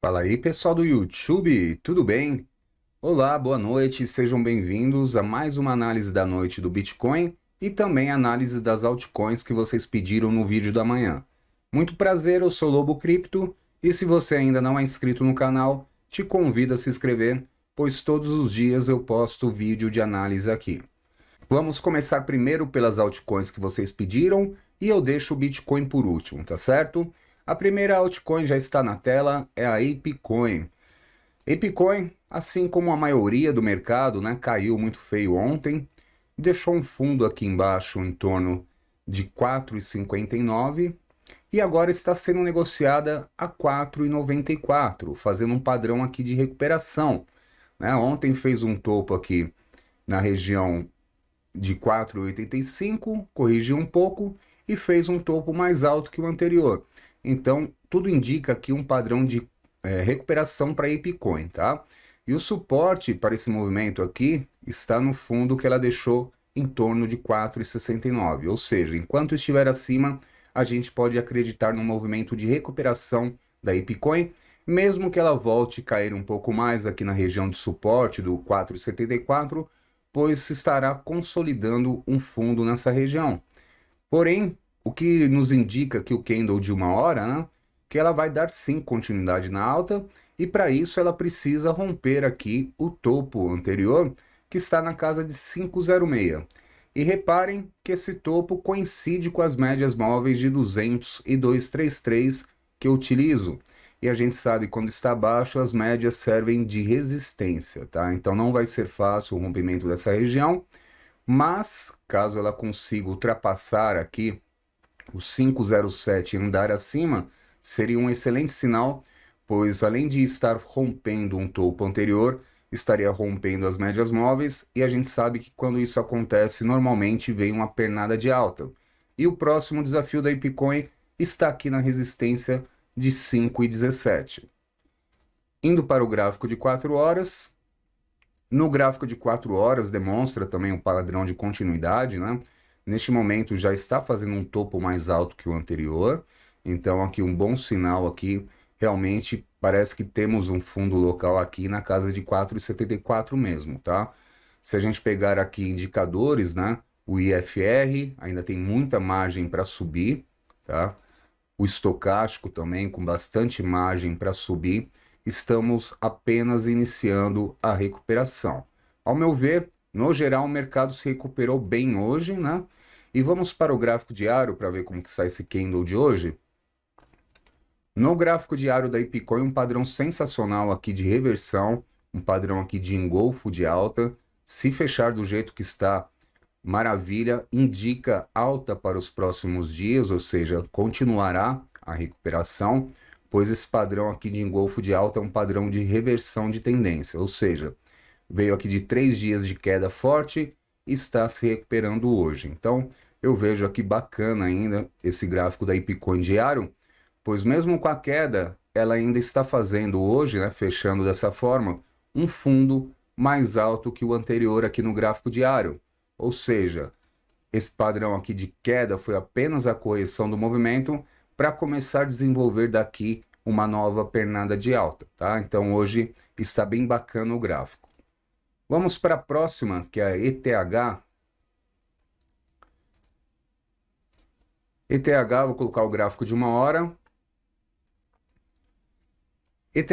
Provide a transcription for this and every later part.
Fala aí, pessoal do YouTube, tudo bem? Olá, boa noite, sejam bem-vindos a mais uma análise da noite do Bitcoin e também análise das altcoins que vocês pediram no vídeo da manhã. Muito prazer, eu sou Lobo Cripto e se você ainda não é inscrito no canal, te convido a se inscrever, pois todos os dias eu posto vídeo de análise aqui. Vamos começar primeiro pelas altcoins que vocês pediram e eu deixo o Bitcoin por último, tá certo? A primeira altcoin já está na tela, é a ApeCoin. ApeCoin, assim como a maioria do mercado, né, caiu muito feio ontem, deixou um fundo aqui embaixo em torno de 4,59 e agora está sendo negociada a 4,94, fazendo um padrão aqui de recuperação, né? Ontem fez um topo aqui na região de 4,85, corrigiu um pouco e fez um topo mais alto que o anterior. Então, tudo indica aqui um padrão de recuperação para a ApeCoin, tá? E o suporte para esse movimento aqui está no fundo que ela deixou em torno de 4,69, ou seja, enquanto estiver acima, a gente pode acreditar no movimento de recuperação da ApeCoin, mesmo que ela volte a cair um pouco mais aqui na região de suporte do 4,74, pois se estará consolidando um fundo nessa região. Porém, o que nos indica que o candle de uma hora, né, que ela vai dar sim continuidade na alta, e para isso ela precisa romper aqui o topo anterior, que está na casa de 506. E reparem que esse topo coincide com as médias móveis de 200 e 233 que eu utilizo. E a gente sabe que quando está abaixo, as médias servem de resistência, tá? Então não vai ser fácil o rompimento dessa região, mas caso ela consiga ultrapassar aqui os 507 e andar acima, seria um excelente sinal, pois além de estar rompendo um topo anterior, estaria rompendo as médias móveis, e a gente sabe que quando isso acontece, normalmente vem uma pernada de alta. E o próximo desafio da ApeCoin está aqui na resistência de 5,17. Indo para o gráfico de 4 horas, no gráfico de 4 horas demonstra também um padrão de continuidade, né? Neste momento já está fazendo um topo mais alto que o anterior, então aqui um bom sinal aqui, realmente parece que temos um fundo local aqui na casa de 4,74 mesmo, tá? Se a gente pegar aqui indicadores, né? O IFR ainda tem muita margem para subir, tá? O estocástico também com bastante margem para subir. Estamos apenas iniciando a recuperação. Ao meu ver, no geral, o mercado se recuperou bem hoje, né? E vamos para o gráfico diário para ver como que sai esse candle de hoje. No gráfico diário da ApeCoin, um padrão sensacional aqui de reversão, um padrão aqui de engolfo de alta. Se fechar do jeito que está, maravilha, indica alta para os próximos dias, ou seja, continuará a recuperação, pois esse padrão aqui de engolfo de alta é um padrão de reversão de tendência, ou seja, veio aqui de 3 dias de queda forte e está se recuperando hoje. Então, eu vejo aqui bacana ainda esse gráfico da ApeCoin diário, pois mesmo com a queda, ela ainda está fazendo hoje, né, fechando dessa forma, um fundo mais alto que o anterior aqui no gráfico diário. Ou seja, esse padrão aqui de queda foi apenas a correção do movimento para começar a desenvolver daqui uma nova pernada de alta, tá? Então hoje está bem bacana o gráfico. Vamos para a próxima, que é a ETH. ETH, vou colocar o gráfico de uma hora. ETH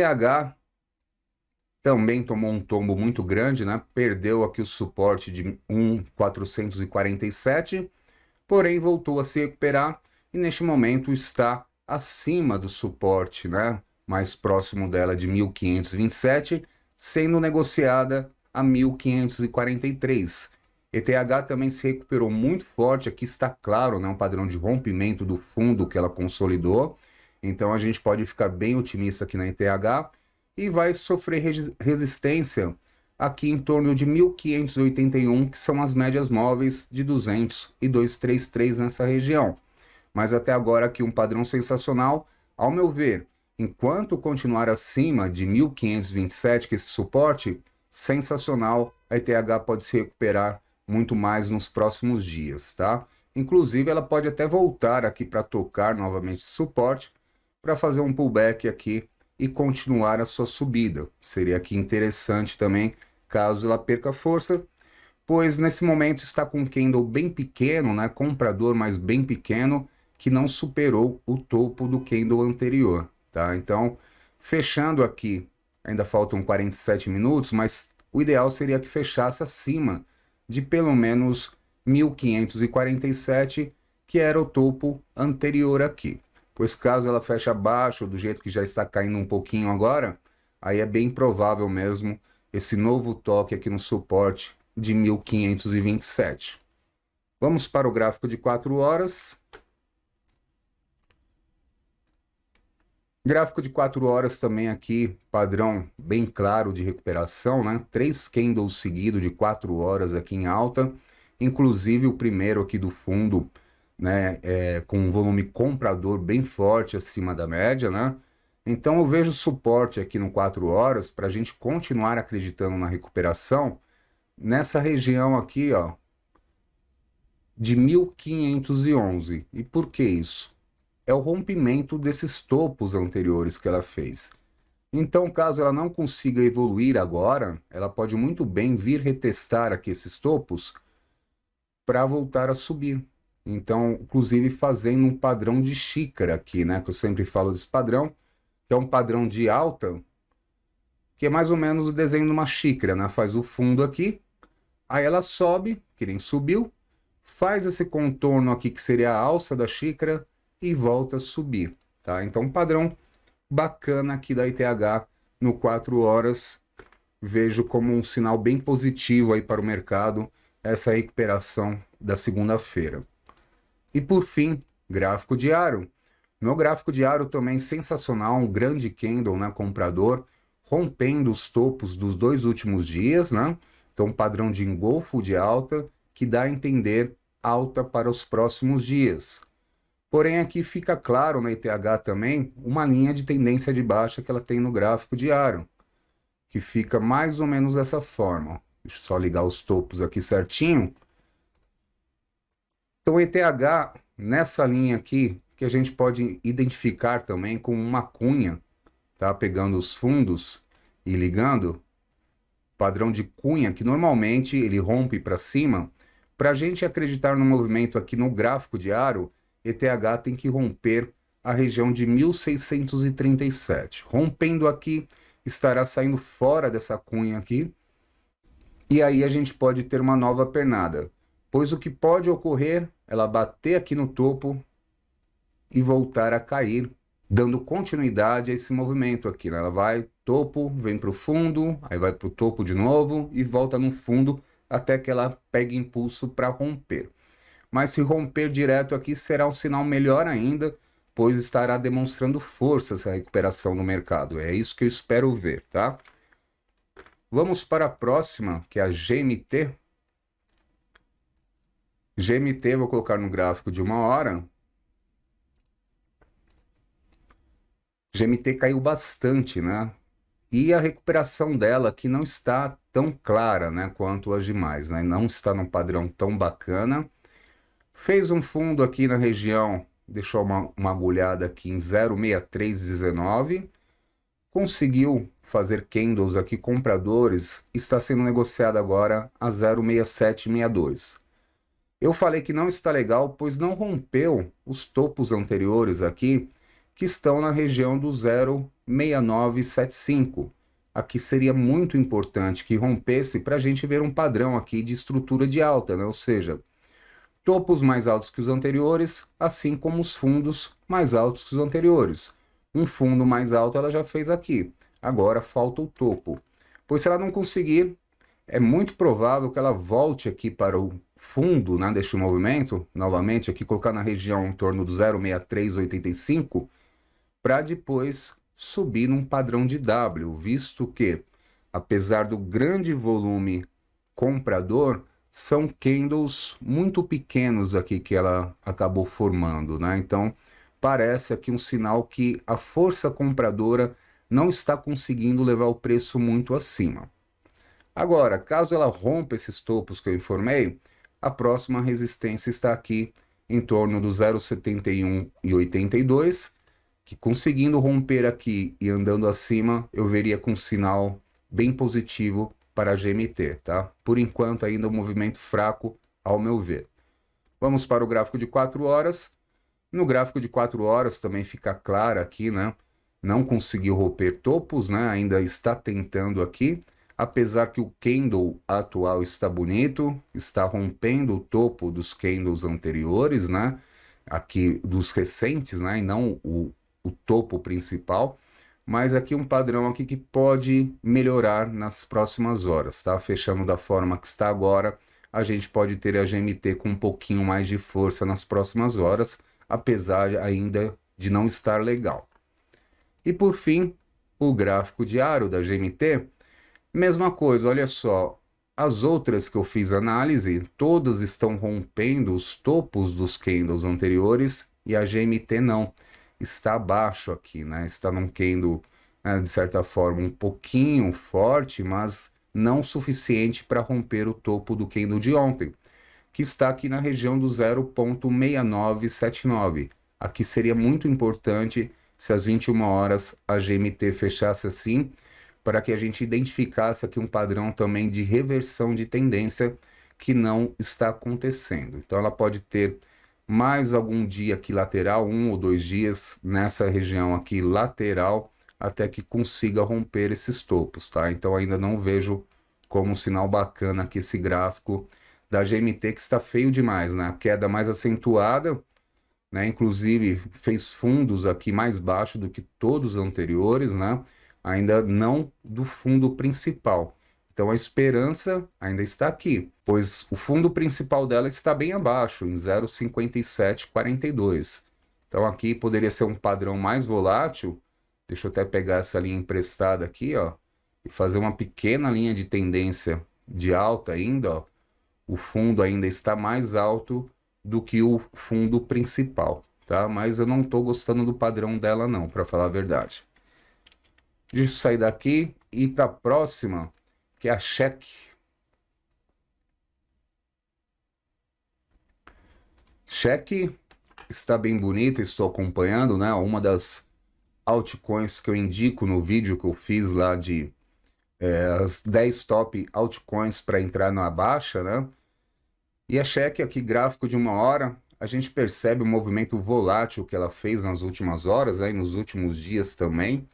também tomou um tombo muito grande, né? Perdeu aqui o suporte de 1,447, porém voltou a se recuperar e neste momento está acima do suporte, né? Mais próximo dela de 1.527, sendo negociada a 1.543. ETH também se recuperou muito forte, aqui está claro, né? Um padrão de rompimento do fundo que ela consolidou, então a gente pode ficar bem otimista aqui na ETH, e vai sofrer resistência aqui em torno de 1.581, que são as médias móveis de 200 e 233 nessa região. Mas até agora aqui um padrão sensacional, ao meu ver, enquanto continuar acima de 1.527, que é esse suporte, sensacional, a ETH pode se recuperar muito mais nos próximos dias, tá? Inclusive ela pode até voltar aqui para tocar novamente esse suporte, para fazer um pullback aqui e continuar a sua subida. Seria aqui interessante também, caso ela perca força, pois nesse momento está com um candle bem pequeno, né, comprador, mas bem pequeno, que não superou o topo do candle anterior, tá? Então, fechando aqui, ainda faltam 47 minutos, mas o ideal seria que fechasse acima de pelo menos 1547, que era o topo anterior aqui. Pois caso ela feche abaixo, do jeito que já está caindo um pouquinho agora, aí é bem provável mesmo esse novo toque aqui no suporte de 1527. Vamos para o gráfico de 4 horas. Gráfico de 4 horas também aqui, padrão bem claro de recuperação, né? 3 candles seguidos de 4 horas aqui em alta, inclusive o primeiro aqui do fundo, né? Com um volume comprador bem forte acima da média, né? Então eu vejo suporte aqui no 4 horas para a gente continuar acreditando na recuperação nessa região aqui, ó, de 1511. E por que isso? É o rompimento desses topos anteriores que ela fez. Então, caso ela não consiga evoluir agora, ela pode muito bem vir retestar aqui esses topos para voltar a subir. Então, inclusive fazendo um padrão de xícara aqui, né? Que eu sempre falo desse padrão, que é um padrão de alta, que é mais ou menos o desenho de uma xícara, né? Faz o fundo aqui, aí ela sobe, que nem subiu, faz esse contorno aqui que seria a alça da xícara, e volta a subir, tá? Então, um padrão bacana aqui da ETH no 4 horas. Vejo como um sinal bem positivo aí para o mercado, essa recuperação da segunda-feira. E por fim, gráfico diário. No gráfico diário também sensacional, um grande candle, né, comprador, rompendo os topos dos 2 últimos dias, né? Então, um padrão de engolfo de alta, que dá a entender alta para os próximos dias. Porém, aqui fica claro na ETH também uma linha de tendência de baixa que ela tem no gráfico diário, que fica mais ou menos dessa forma. Deixa eu só ligar os topos aqui certinho. Então, ETH, nessa linha aqui, que a gente pode identificar também como uma cunha, tá? Pegando os fundos e ligando, padrão de cunha, que normalmente ele rompe para cima. Para a gente acreditar no movimento aqui no gráfico diário, ETH tem que romper a região de 1637. Rompendo aqui, estará saindo fora dessa cunha aqui, e aí a gente pode ter uma nova pernada, pois o que pode ocorrer, ela bater aqui no topo e voltar a cair, dando continuidade a esse movimento aqui, né? Ela vai topo, vem para o fundo, aí vai para o topo de novo e volta no fundo até que ela pegue impulso para romper. Mas se romper direto aqui será um sinal melhor ainda, pois estará demonstrando força essa recuperação no mercado. É isso que eu espero ver, tá? Vamos para a próxima, que é a GMT. GMT, vou colocar no gráfico de 1 hora. GMT caiu bastante, né? E a recuperação dela aqui não está tão clara, né, quanto as demais, né? Não está num padrão tão bacana. Fez um fundo aqui na região, deixou uma agulhada aqui em 0,6319. Conseguiu fazer candles aqui compradores, está sendo negociado agora a 0,6762. Eu falei que não está legal, pois não rompeu os topos anteriores aqui, que estão na região do 0,6975. Aqui seria muito importante que rompesse para a gente ver um padrão aqui de estrutura de alta, né? Ou seja, topos mais altos que os anteriores, assim como os fundos mais altos que os anteriores. Um fundo mais alto ela já fez aqui, agora falta o topo. Pois se ela não conseguir, é muito provável que ela volte aqui para o fundo, né, deste movimento, novamente aqui colocar na região em torno do 0,6385, para depois subir num padrão de W, visto que, apesar do grande volume comprador, são candles muito pequenos aqui que ela acabou formando, né? Então, parece aqui um sinal que a força compradora não está conseguindo levar o preço muito acima. Agora, caso ela rompa esses topos que eu informei, a próxima resistência está aqui em torno do 0,7182, que conseguindo romper aqui e andando acima, eu veria com um sinal bem positivo para a GMT, tá? Por enquanto ainda um movimento fraco, ao meu ver. Vamos para o gráfico de 4 horas. No gráfico de 4 horas também fica claro aqui, né? Não conseguiu romper topos, né? Ainda está tentando aqui. Apesar que o candle atual está bonito, está rompendo o topo dos candles anteriores, né? Aqui dos recentes, né? E não o topo principal. Mas aqui um padrão aqui que pode melhorar nas próximas horas, tá? Fechando da forma que está agora, a gente pode ter a GMT com um pouquinho mais de força nas próximas horas, apesar ainda de não estar legal. E por fim, o gráfico diário da GMT, mesma coisa, olha só, as outras que eu fiz análise, todas estão rompendo os topos dos candles anteriores e a GMT não, está abaixo aqui, né? Está num candle, né, de certa forma, um pouquinho forte, mas não suficiente para romper o topo do candle de ontem, que está aqui na região do 0,6979. Aqui seria muito importante se às 21 horas a GMT fechasse assim, para que a gente identificasse aqui um padrão também de reversão de tendência que não está acontecendo. Então ela pode ter mais algum dia aqui lateral, 1 ou 2 dias nessa região aqui lateral, até que consiga romper esses topos, tá? Então ainda não vejo como um sinal bacana aqui esse gráfico da GMT, que está feio demais, né? A queda mais acentuada, né? Inclusive fez fundos aqui mais baixo do que todos os anteriores, né? Ainda não do fundo principal. Então a esperança ainda está aqui, pois o fundo principal dela está bem abaixo, em 0,5742. Então aqui poderia ser um padrão mais volátil. Deixa eu até pegar essa linha emprestada aqui, ó, e fazer uma pequena linha de tendência de alta ainda, ó. O fundo ainda está mais alto do que o fundo principal, tá? Mas eu não estou gostando do padrão dela não, para falar a verdade. Deixa eu sair daqui e ir para a próxima, que é a Check. Check está bem bonita, estou acompanhando, né? Uma das altcoins que eu indico no vídeo que eu fiz lá de as 10 top altcoins para entrar na baixa, né? E a Check aqui, gráfico de 1 hora, a gente percebe o movimento volátil que ela fez nas últimas horas, né? E nos últimos dias também,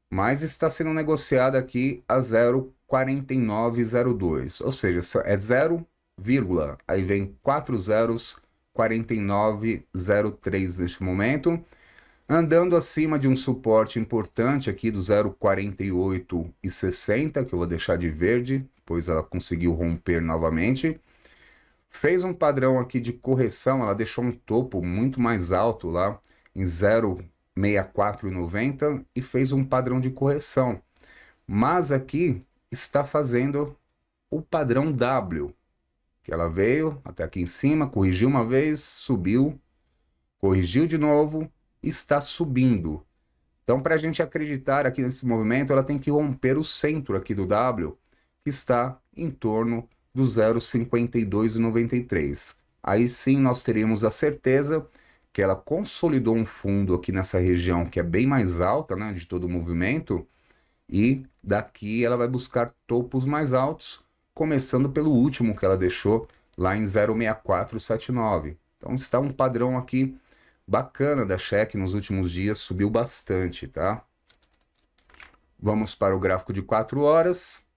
mas está sendo negociada aqui a 0,4902, ou seja, é 0, aí vem 4 zeros, 4903 neste momento, andando acima de um suporte importante aqui do 0,4860, que eu vou deixar de verde, pois ela conseguiu romper novamente. Fez um padrão aqui de correção, ela deixou um topo muito mais alto lá, em 0,6490, e fez um padrão de correção. Mas aqui está fazendo o padrão W, que ela veio até aqui em cima, corrigiu uma vez, subiu, corrigiu de novo, está subindo. Então, para a gente acreditar aqui nesse movimento, ela tem que romper o centro aqui do W, que está em torno do 0,5293. Aí sim nós teríamos a certeza que ela consolidou um fundo aqui nessa região que é bem mais alta, né, de todo o movimento, e daqui ela vai buscar topos mais altos, começando pelo último que ela deixou lá em 0,6479. Então está um padrão aqui bacana da Check nos últimos dias, subiu bastante, tá? Vamos para o gráfico de 4 horas.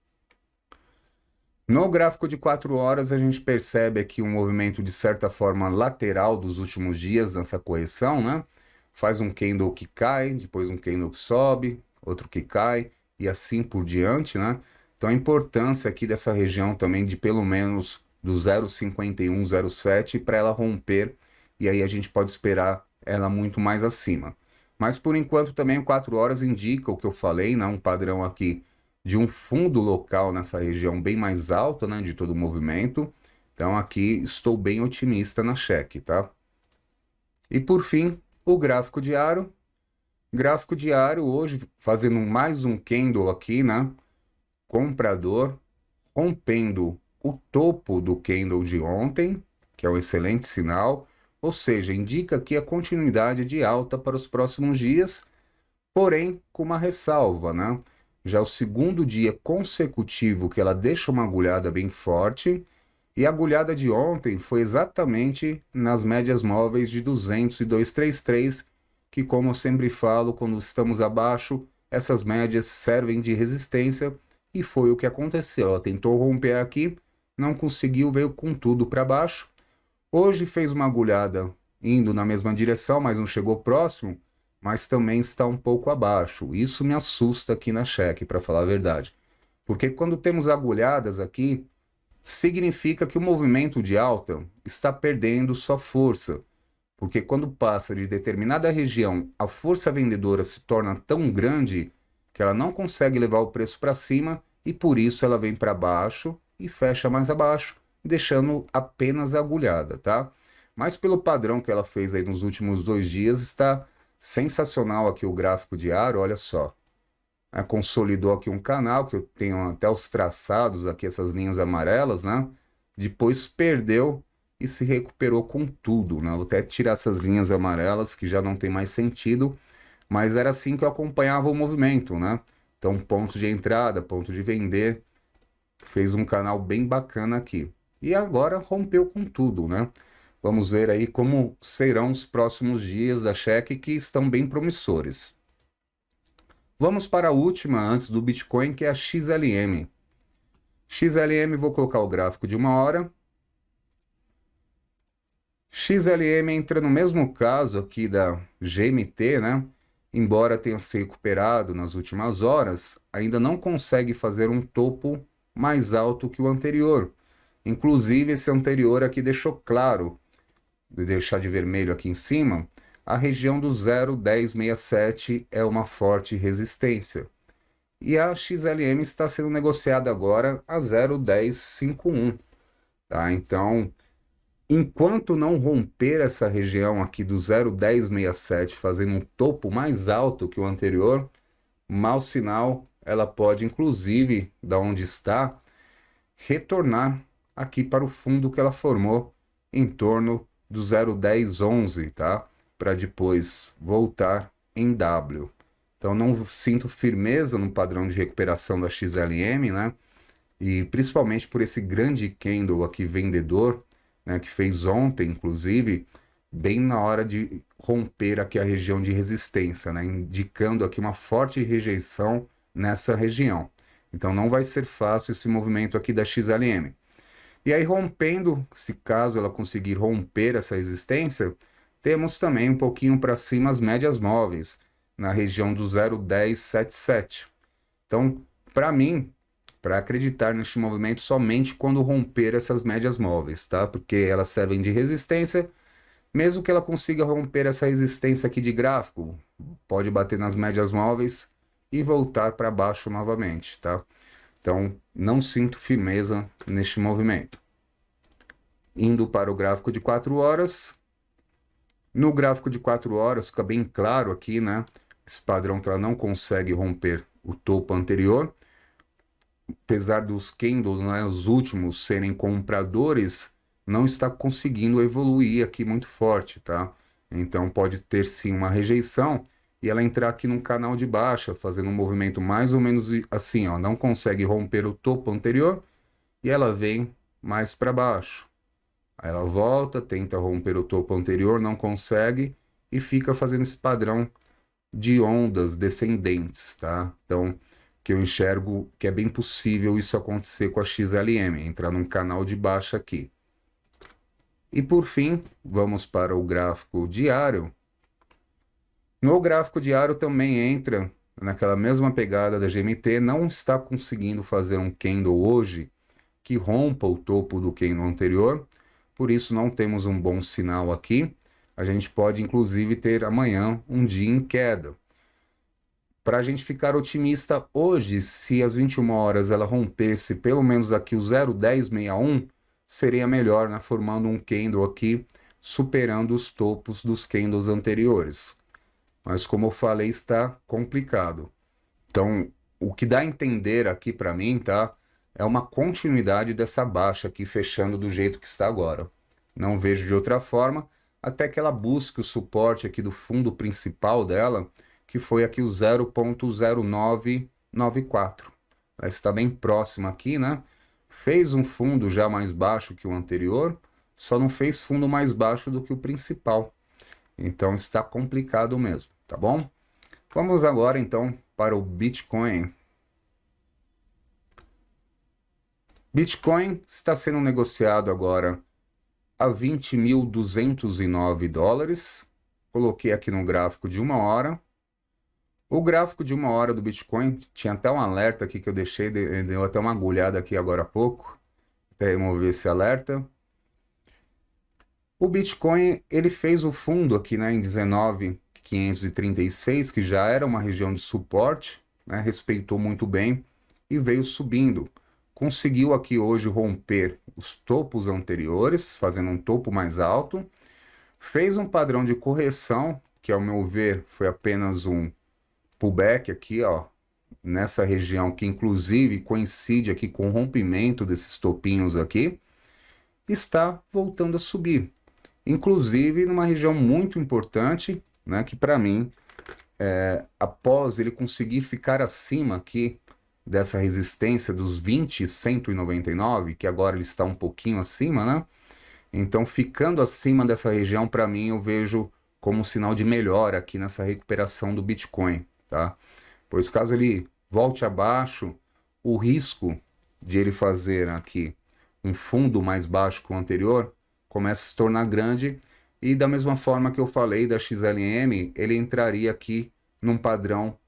No gráfico de 4 horas a gente percebe aqui um movimento de certa forma lateral dos últimos dias nessa correção, né? Faz um candle que cai, depois um candle que sobe, outro que cai e assim por diante, né? Então a importância aqui dessa região também de pelo menos do 0,5107 para ela romper, e aí a gente pode esperar ela muito mais acima. Mas por enquanto também 4 horas indica o que eu falei, né? Um padrão aqui de um fundo local nessa região bem mais alta, né, de todo o movimento. Então aqui estou bem otimista na Check, tá? E por fim, o gráfico diário. Gráfico diário hoje fazendo mais um candle aqui, né? Comprador, rompendo o topo do candle de ontem, que é um excelente sinal. ou seja, indica aqui a continuidade de alta para os próximos dias, porém com uma ressalva, né? Já é o segundo dia consecutivo que ela deixa uma agulhada bem forte, e a agulhada de ontem foi exatamente nas médias móveis de 200 e 233, que, como eu sempre falo, quando estamos abaixo, essas médias servem de resistência, e foi o que aconteceu. Ela tentou romper aqui, não conseguiu, veio com tudo para baixo. Hoje fez uma agulhada indo na mesma direção, mas não chegou próximo, mas também está um pouco abaixo. Isso me assusta aqui na cheque, para falar a verdade. Porque quando temos agulhadas aqui, significa que o movimento de alta está perdendo sua força. Porque quando passa de determinada região, a força vendedora se torna tão grande que ela não consegue levar o preço para cima e por isso ela vem para baixo e fecha mais abaixo, deixando apenas a agulhada, tá? Mas pelo padrão que ela fez aí nos últimos 2 dias, está sensacional aqui o gráfico diário, olha só. Consolidou aqui um canal, que eu tenho até os traçados aqui, essas linhas amarelas, né? Depois perdeu e se recuperou com tudo, né? Vou até tirar essas linhas amarelas, que já não tem mais sentido, mas era assim que eu acompanhava o movimento, né? Então, ponto de entrada, ponto de vender, fez um canal bem bacana aqui. E agora rompeu com tudo, né? Vamos ver aí como serão os próximos dias da cheque, que estão bem promissores. Vamos para a última antes do Bitcoin, que é a XLM. XLM, vou colocar o gráfico de 1 hora. XLM entra no mesmo caso aqui da GMT, né? Embora tenha se recuperado nas últimas horas, ainda não consegue fazer um topo mais alto que o anterior. Inclusive, esse anterior aqui deixou claro, de deixar de vermelho aqui em cima, a região do 0,1067 é uma forte resistência. E a XLM está sendo negociada agora a 0,1051. Tá? Então, enquanto não romper essa região aqui do 0,1067, fazendo um topo mais alto que o anterior, mau sinal, ela pode, inclusive, da onde está, retornar aqui para o fundo que ela formou em torno do 0,1011, tá? Para depois voltar em W. Então não sinto firmeza no padrão de recuperação da XLM, né? E principalmente por esse grande candle aqui vendedor, né, que fez ontem, inclusive, bem na hora de romper aqui a região de resistência, né? Indicando aqui uma forte rejeição nessa região. Então não vai ser fácil esse movimento aqui da XLM. E aí, rompendo, se caso ela conseguir romper essa resistência, temos também um pouquinho para cima as médias móveis, na região do 0,1077. Então, para mim, para acreditar neste movimento somente quando romper essas médias móveis, tá? Porque elas servem de resistência, mesmo que ela consiga romper essa resistência aqui de gráfico, pode bater nas médias móveis e voltar para baixo novamente, tá? Então, não sinto firmeza neste movimento. Indo para o gráfico de 4 horas. No gráfico de 4 horas, fica bem claro aqui, né? Esse padrão que ela não consegue romper o topo anterior. Apesar dos candles, né, os últimos serem compradores, não está conseguindo evoluir aqui muito forte, tá? Então, pode ter sim uma rejeição e ela entrar aqui num canal de baixa, fazendo um movimento mais ou menos assim, ó, não consegue romper o topo anterior e ela vem mais para baixo. Aí ela volta, tenta romper o topo anterior, não consegue e fica fazendo esse padrão de ondas descendentes, tá? Então, que eu enxergo que é bem possível isso acontecer com a XLM, entrar num canal de baixa aqui. E por fim, vamos para o gráfico diário. No gráfico diário também entra naquela mesma pegada da GMT, não está conseguindo fazer um candle hoje que rompa o topo do candle anterior, por isso não temos um bom sinal aqui. A gente pode inclusive ter amanhã um dia em queda. Para a gente ficar otimista hoje, se às 21 horas ela rompesse pelo menos aqui o 0,1061, seria melhor, né, formando um candle aqui, superando os topos dos candles anteriores. Mas como eu falei, está complicado. Então, o que dá a entender aqui para mim, tá, é uma continuidade dessa baixa aqui, fechando do jeito que está agora. Não vejo de outra forma, até que ela busque o suporte aqui do fundo principal dela, que foi aqui o 0,0994. Ela está bem próxima aqui, né? Fez um fundo já mais baixo que o anterior, só não fez fundo mais baixo do que o principal. Então está complicado mesmo, tá bom? Vamos agora então para o Bitcoin. Bitcoin está sendo negociado agora a 20.209 dólares. Coloquei aqui no gráfico de 1 hora. O gráfico de 1 hora do Bitcoin, tinha até um alerta aqui que eu deixei, deu até uma agulhada aqui agora há pouco, até remover esse alerta. O Bitcoin, ele fez o fundo aqui, né, em 19.536, que já era uma região de suporte, né, respeitou muito bem e veio subindo. Conseguiu aqui hoje romper os topos anteriores, fazendo um topo mais alto. Fez um padrão de correção, que ao meu ver foi apenas um pullback aqui, ó, nessa região, que inclusive coincide aqui com o rompimento desses topinhos aqui. Está voltando a subir. Inclusive numa região muito importante, né, que para mim, após ele conseguir ficar acima aqui dessa resistência dos 20.199, que agora ele está um pouquinho acima, né? Então, ficando acima dessa região, para mim, eu vejo como um sinal de melhora aqui nessa recuperação do Bitcoin, tá? Pois caso ele volte abaixo, o risco de ele fazer aqui um fundo mais baixo que o anterior começa a se tornar grande, e da mesma forma que eu falei da XLM, ele entraria aqui num padrão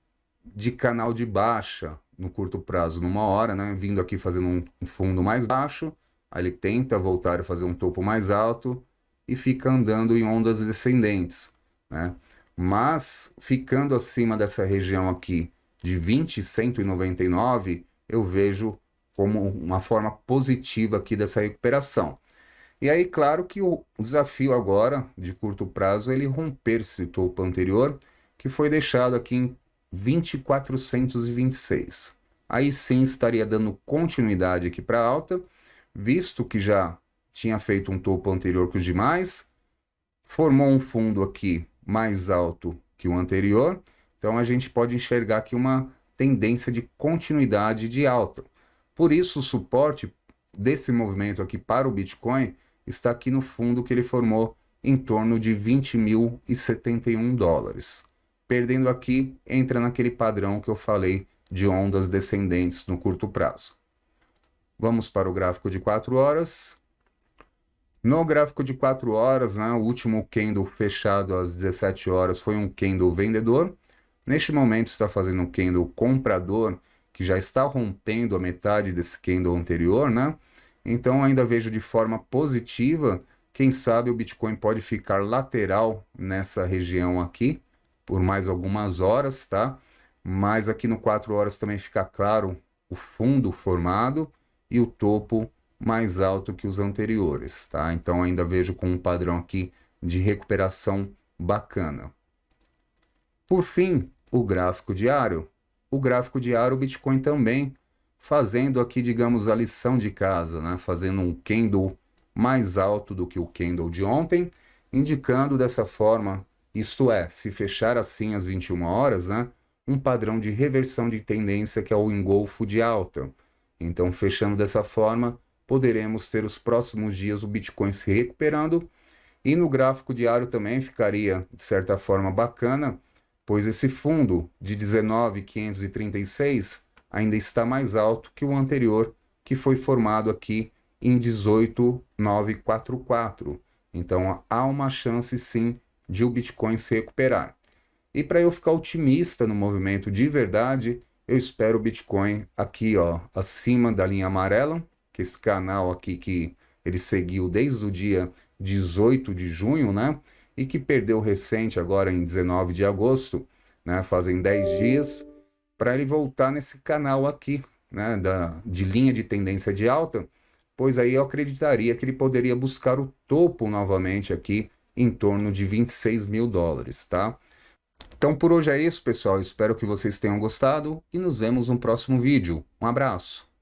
de canal de baixa no curto prazo, numa hora, né, vindo aqui fazendo um fundo mais baixo, aí ele tenta voltar a fazer um topo mais alto e fica andando em ondas descendentes, né? Mas ficando acima dessa região aqui de 20.199, eu vejo como uma forma positiva aqui dessa recuperação. E aí, claro que o desafio agora, de curto prazo, é ele romper esse topo anterior, que foi deixado aqui em 20.426. Aí sim estaria dando continuidade aqui para alta, visto que já tinha feito um topo anterior que os demais, formou um fundo aqui mais alto que o anterior, então a gente pode enxergar aqui uma tendência de continuidade de alta. Por isso o suporte desse movimento aqui para o Bitcoin está aqui no fundo que ele formou em torno de 20.071 dólares. Perdendo aqui, entra naquele padrão que eu falei de ondas descendentes no curto prazo. Vamos para o gráfico de 4 horas. No gráfico de 4 horas, né, o último candle fechado às 17 horas foi um candle vendedor. Neste momento está fazendo um candle comprador, que já está rompendo a metade desse candle anterior, né? Então ainda vejo de forma positiva, quem sabe o Bitcoin pode ficar lateral nessa região aqui, por mais algumas horas, tá? Mas aqui no 4 horas também fica claro o fundo formado e o topo mais alto que os anteriores, tá? Então ainda vejo com um padrão aqui de recuperação bacana. Por fim, o gráfico diário. O gráfico diário, o Bitcoin também fazendo aqui, digamos, a lição de casa, né? Fazendo um candle mais alto do que o candle de ontem, indicando dessa forma, isto é, se fechar assim às 21 horas, né? Um padrão de reversão de tendência que é o engolfo de alta. Então, fechando dessa forma, poderemos ter os próximos dias o Bitcoin se recuperando, e no gráfico diário também ficaria, de certa forma, bacana, pois esse fundo de 19.536 ainda está mais alto que o anterior, que foi formado aqui em 18.944. Então, há uma chance, sim, de o Bitcoin se recuperar. E para eu ficar otimista no movimento de verdade, eu espero o Bitcoin aqui, ó, acima da linha amarela, que esse canal aqui que ele seguiu desde o dia 18 de junho, né? E que perdeu recente agora em 19 de agosto, né? Fazem 10 dias, para ele voltar nesse canal aqui, né? De linha de tendência de alta, pois aí eu acreditaria que ele poderia buscar o topo novamente aqui em torno de 26 mil dólares, tá? Então por hoje é isso, pessoal. Espero que vocês tenham gostado e nos vemos no próximo vídeo. Um abraço!